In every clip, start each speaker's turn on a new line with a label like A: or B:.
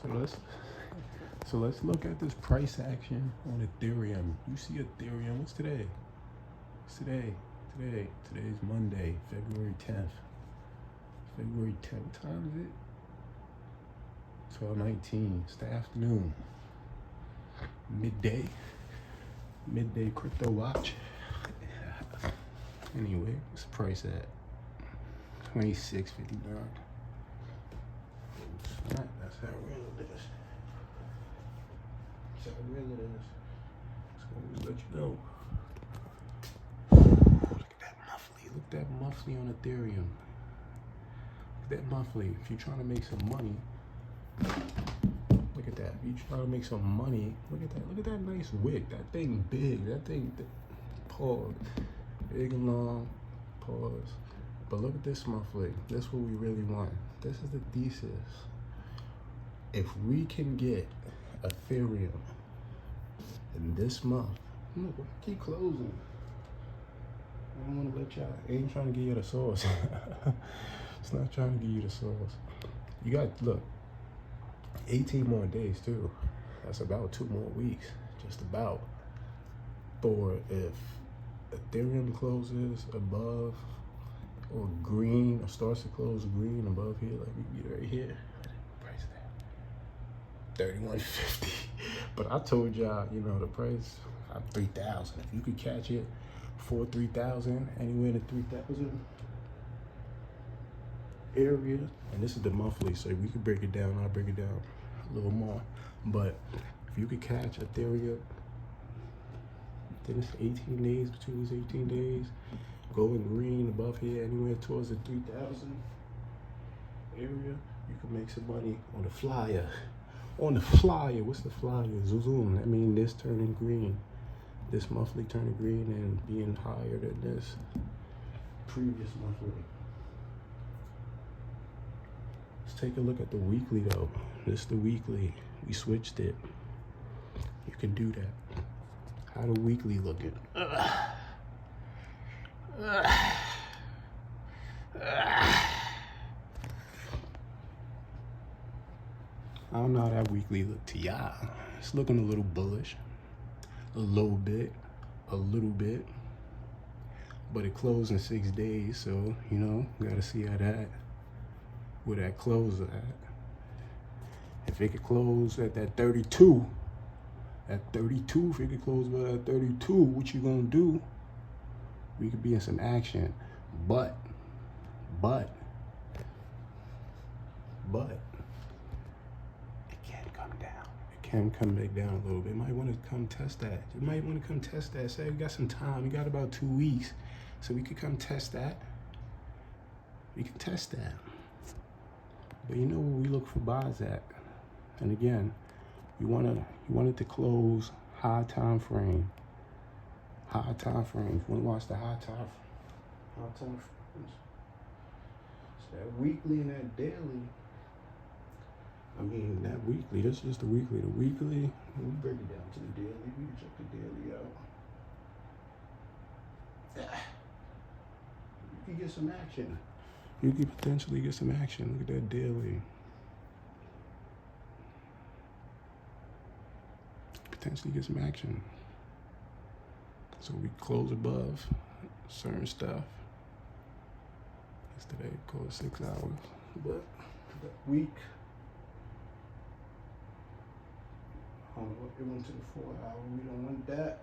A: So let's look at this price action on Ethereum. You see Ethereum, what's today? Today's Monday, February 10th. February 10th, what time is it? 12:19, it's the afternoon. Midday crypto watch. Anyway, what's the price at? 26.59. That's how real it is. That's how real it is. Just gonna let you know. Look at that monthly. Look at that monthly on Ethereum. Look at that monthly. If you're trying to make some money, look at that. If you're trying to make some money, look at that. Look at that nice wick. That thing big. That thing, pause. Big and long, pause. But look at this monthly. This is what we really want. This is the thesis. If we can get Ethereum in this month, look, keep closing. I don't want to let y'all, I ain't trying to give you the sauce. It's not trying to give you the sauce. You got, look, 18 more days too. That's about 2 more weeks, just about. For if Ethereum closes above or green, or starts to close green above here, like we get right here. Price that 31.50. But I told y'all, you know, the price, I'm 3,000. If you could catch it for 3,000, anywhere to 3,000 area, and this is the monthly, so we could break it down. I'll break it down a little more. But if you could catch Ethereum, then it's 18 days, between these 18 days, going green above here, anywhere towards the 3,000 area, you can make some money on the flyer. On the flyer, what's the flyer? Zoom. I mean, this turning green, this monthly turning green and being higher than this previous monthly. Let's take a look at the weekly though. This is the weekly. We switched it. You can do that. How the weekly looking? I don't know how that weekly look to y'all. It's looking a little bullish, a little bit, but it closed in 6 days, so you know, gotta see how where that close at. If it could close at that 32, if it could close by that 32, what you gonna do? We could be in some action, but it can come down. It can come back down a little bit. It might want to come test that. You might want to come test that. Say we got some time. We got about 2 weeks, so we could come test that. We can test that. But you know where we look for buys at. And again, you want it to close high time frame. High time frames. You want to watch the high time frames. So that weekly and that daily. I mean, that weekly. This is just the weekly. The weekly. We break it down to the daily. We can check the daily out. You can get some action. You could potentially get some action. Look at that daily. Potentially get some action. So we close above certain stuff. Yesterday it closed 6 hours. But that week, I don't know if it went to the 4 hour. We don't want that.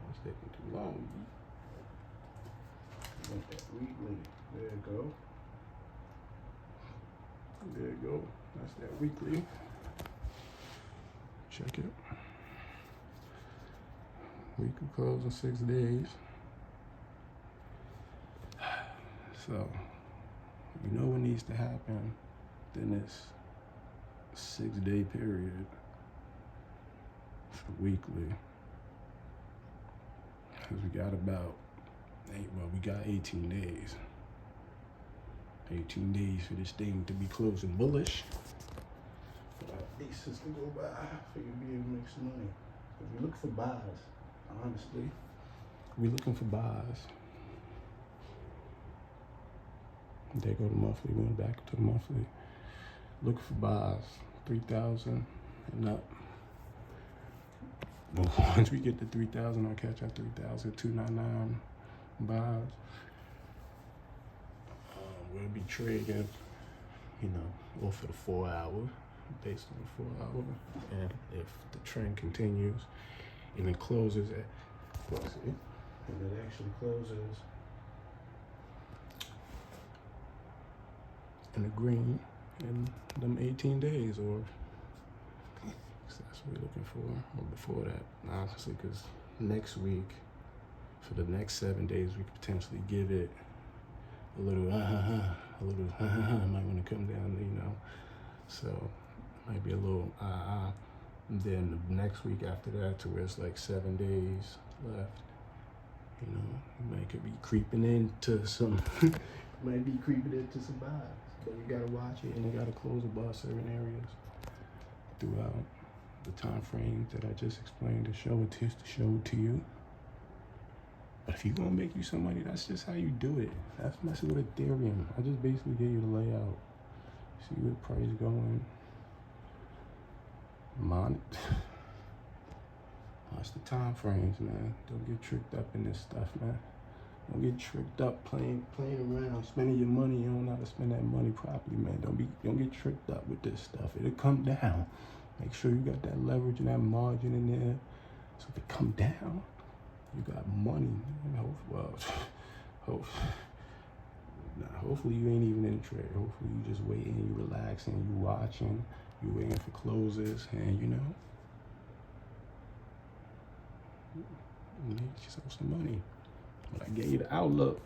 A: It's taking too long. We want that weekly. There you go. There you go. That's that weekly. Check it. Week will close in 6 days. So, you know what needs to happen in this 6-day period for weekly. Because we got we got 18 days. 18 days for this thing to be closing bullish. For our thesis to go by, for you to be able to make some money. If you look for buys, honestly. We looking for buys. There go the monthly. We went back to the monthly. Looking for buys. 3,000 and up. But once we get to 3,000, I'll catch our 3,000, 299 buys. We'll be trading, off of the 4 hour, based on the 4 hour. And if the trend continues and it closes at, let's see, and it actually closes in the green in them 18 days, or that's what we're looking for, or before that, honestly, because next week, for the next 7 days, we could potentially give it a little, might want to come down, so it might be a little, then the next week after that, to where it's like 7 days left, you might could be creeping into some, might be creeping into some buys. But you gotta watch it, and you gotta close above certain areas throughout the time frames that I just explained to show it to you. But if you're gonna make you some money, that's just how you do it. That's messing with Ethereum. I just basically gave you the layout. See where the price going. Watch the time frames, man. Don't get tricked up in this stuff, man. Don't get tricked up playing around, spending your money. You don't know how to spend that money properly, man. Don't get tricked up with this stuff. It'll come down. Make sure you got that leverage and that margin in there. So if it come down, you got money. Hopefully you ain't even in the trade. Hopefully you just waiting, you relaxing, you watching, you waiting for closes, and make yourself some money. But I gave you the outlook.